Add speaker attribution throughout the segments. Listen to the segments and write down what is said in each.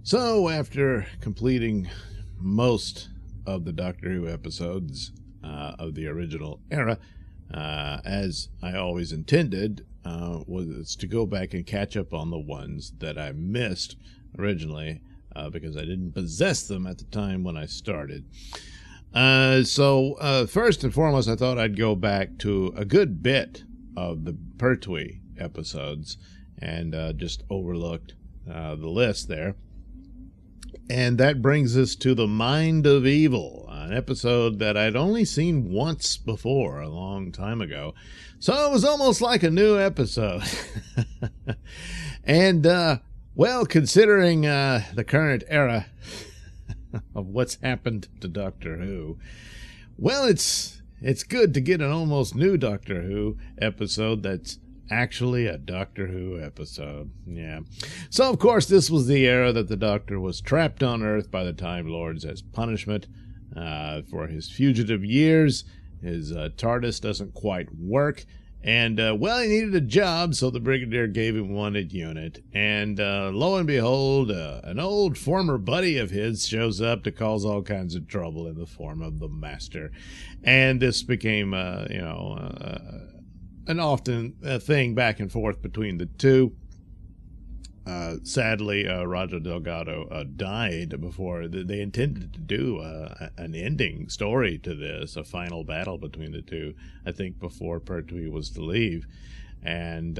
Speaker 1: So, after completing most of the Doctor Who episodes of the original era, as I always intended, was to go back and catch up on the ones that I missed originally because I didn't possess them at the time when I started. So, first and foremost, I thought I'd go back to a good bit of the Pertwee episodes and just overlooked the list there. And that brings us to The Mind of Evil, an episode that I'd only seen once before, a long time ago. So it was almost like a new episode. And, well, considering the current era of what's happened to Doctor Who, well, it's good to get an almost new Doctor Who episode that's actually a Doctor Who episode. Yeah. So, of course, this was the era that the Doctor was trapped on Earth by the Time Lords as punishment for his fugitive years. His TARDIS doesn't quite work. And, well, he needed a job, so the Brigadier gave him one at UNIT. And lo and behold, an old former buddy of his shows up to cause all kinds of trouble in the form of the Master. And this became, an often thing back and forth between the two. Sadly, Roger Delgado died before they intended to do an ending story to this, a final battle between the two, I think before Pertwee was to leave. And,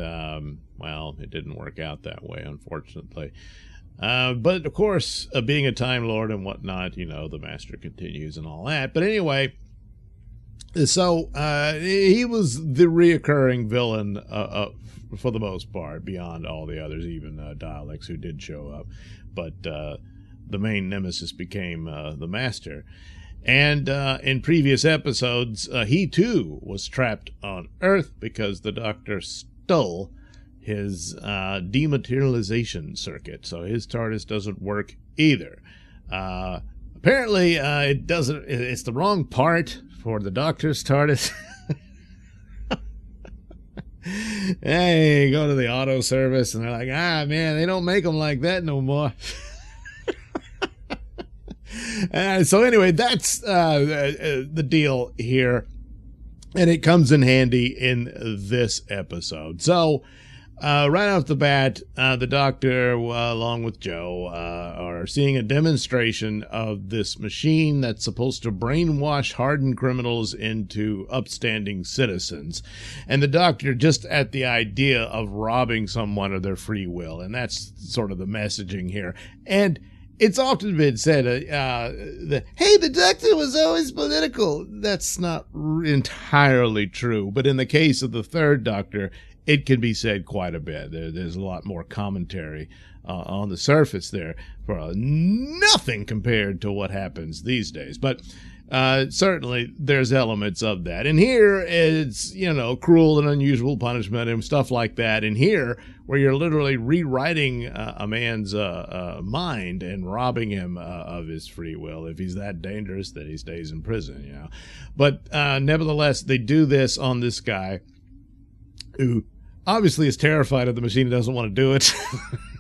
Speaker 1: well, it didn't work out that way, unfortunately. But, of course, being a Time Lord and whatnot, the Master continues and all that. But anyway, so he was the reoccurring villain for the most part, beyond all the others, even Daleks who did show up. But the main nemesis became the Master. And in previous episodes, he too was trapped on Earth because the Doctor stole his dematerialization circuit. So his TARDIS doesn't work either. Apparently, it doesn't. It's the wrong part for the Doctor's TARDIS. Hey, go to the auto service and they're like, man, they don't make them like that no more. So anyway, that's the deal here. And it comes in handy in this episode. So, right off the bat, the Doctor, along with Jo, are seeing a demonstration of this machine that's supposed to brainwash hardened criminals into upstanding citizens. And the Doctor just at the idea of robbing someone of their free will. And that's sort of the messaging here. And it's often been said, hey, the Doctor was always political. That's not entirely true. But in the case of the third Doctor, it can be said quite a bit. There's a lot more commentary on the surface there for nothing compared to what happens these days. But certainly there's elements of that. And here it's, cruel and unusual punishment and stuff like that. And here, where you're literally rewriting a man's mind and robbing him of his free will. If he's that dangerous, then he stays in prison, But nevertheless, they do this on this guy who obviously is terrified of the machine and doesn't want to do it.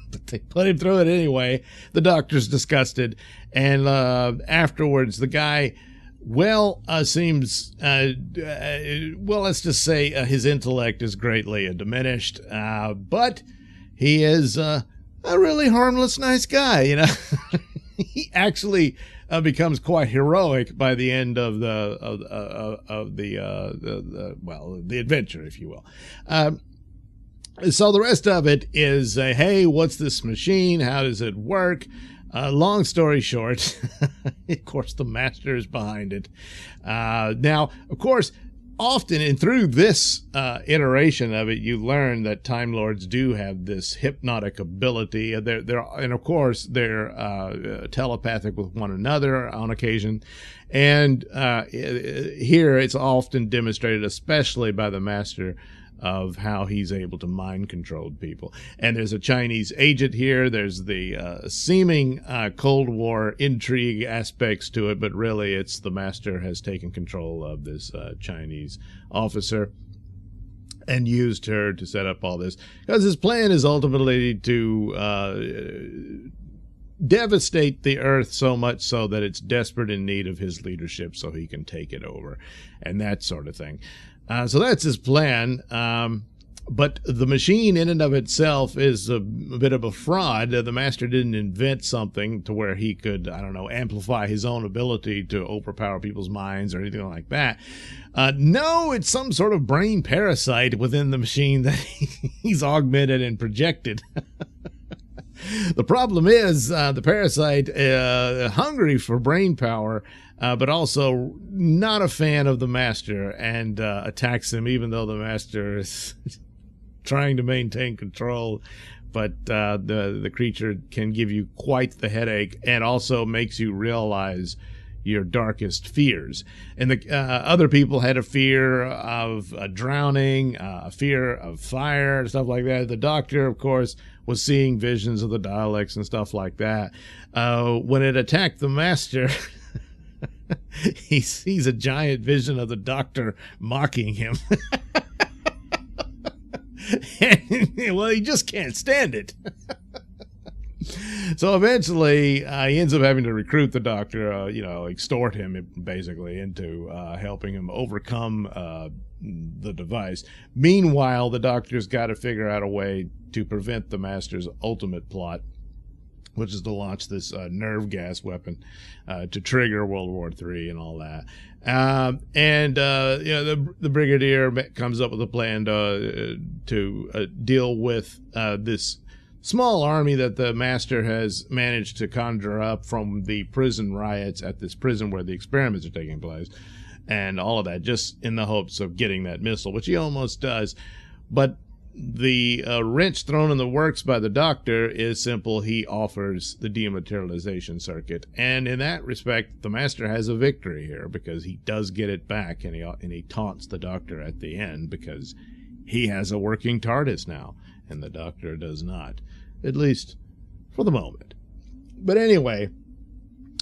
Speaker 1: But they put him through it anyway. The Doctor's disgusted. And afterwards, the guy, seems, let's just say his intellect is greatly diminished. But he is a really harmless, nice guy, He actually becomes quite heroic by the end of the adventure, if you will. So the rest of it is, hey, what's this machine? How does it work? Long story short, of course, the Master is behind it. Now, of course, often and through this iteration of it, you learn that Time Lords do have this hypnotic ability. And of course, they're telepathic with one another on occasion. And here it's often demonstrated, especially by the Master, of how he's able to mind control people. And there's a Chinese agent here. There's the seeming Cold War intrigue aspects to it, but really it's the Master has taken control of this Chinese officer and used her to set up all this, because his plan is ultimately to devastate the Earth so much so that it's desperate in need of his leadership so he can take it over, and that sort of thing. So that's his plan. But the machine in and of itself is a bit of a fraud. The master didn't invent something to where he could, I don't know, amplify his own ability to overpower people's minds or anything like that. No, it's some sort of brain parasite within the machine that he's augmented and projected. The problem is the parasite, hungry for brain power, but also not a fan of the master, and attacks him even though the master is trying to maintain control. But the creature can give you quite the headache, and also makes you realize your darkest fears. And the other people had a fear of drowning, a fear of fire, stuff like that. The doctor, of course, was seeing visions of the Daleks and stuff like that. When it attacked the master, he sees a giant vision of the doctor mocking him. Well, he just can't stand it. So eventually, he ends up having to recruit the doctor, extort him basically into helping him overcome the device. Meanwhile, the doctor's got to figure out a way to prevent the master's ultimate plot, which is to launch this nerve gas weapon to trigger World War III and all that. The Brigadier comes up with a plan to deal with this small army that the master has managed to conjure up from the prison riots at this prison where the experiments are taking place, and all of that, just in the hopes of getting that missile, which he almost does. But the wrench thrown in the works by the doctor is simple. He offers the dematerialization circuit, and in that respect, the master has a victory here, because he does get it back, and he taunts the doctor at the end because he has a working TARDIS now, and the doctor does not, at least for the moment. But anyway,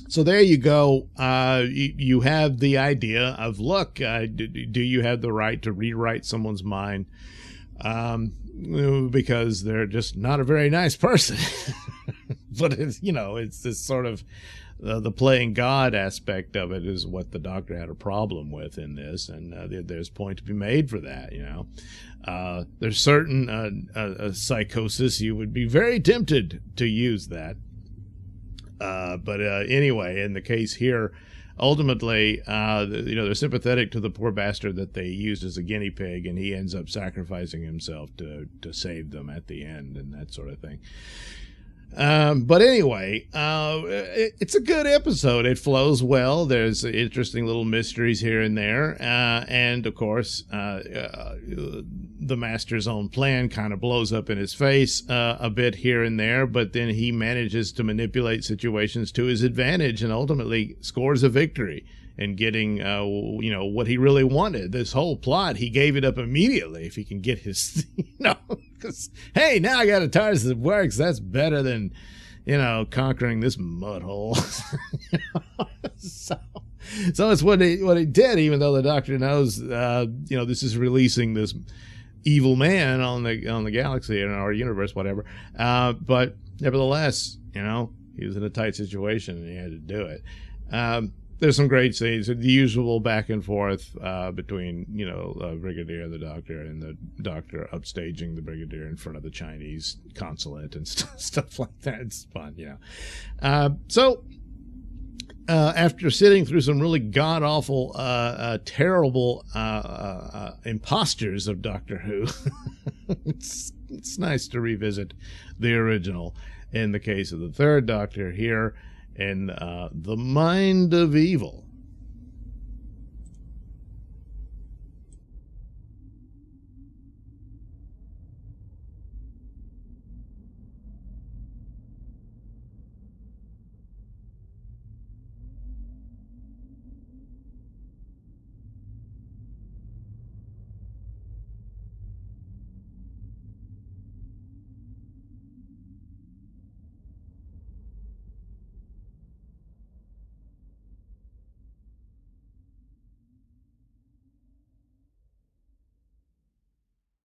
Speaker 1: so there you go. You have the idea of, look, do you have the right to rewrite someone's mind? Because they're just not a very nice person. But it's this sort of the playing God aspect of it is what the doctor had a problem with in this, and there's point to be made for that. There's certain psychosis you would be very tempted to use that, but anyway, in the case here, ultimately, they're sympathetic to the poor bastard that they used as a guinea pig, and he ends up sacrificing himself to save them at the end, and that sort of thing. But anyway, it's a good episode. It flows well. There's interesting little mysteries here and there. And of course, the master's own plan kind of blows up in his face a bit here and there, but then he manages to manipulate situations to his advantage and ultimately scores a victory in getting, what he really wanted. This whole plot, he gave it up immediately if he can get his, because, hey, now I got a TARDIS that works. That's better than, conquering this mud hole. So it's what he did, even though the doctor knows, this is releasing this evil man on the galaxy and our universe, whatever. But nevertheless, he was in a tight situation and he had to do it. There's some great scenes, the usual back and forth between, Brigadier and the Doctor, and the Doctor upstaging the Brigadier in front of the Chinese consulate and stuff like that. It's fun, So after sitting through some really god-awful, terrible impostures of Doctor Who, it's nice to revisit the original in the case of the third Doctor here in The Mind of Evil.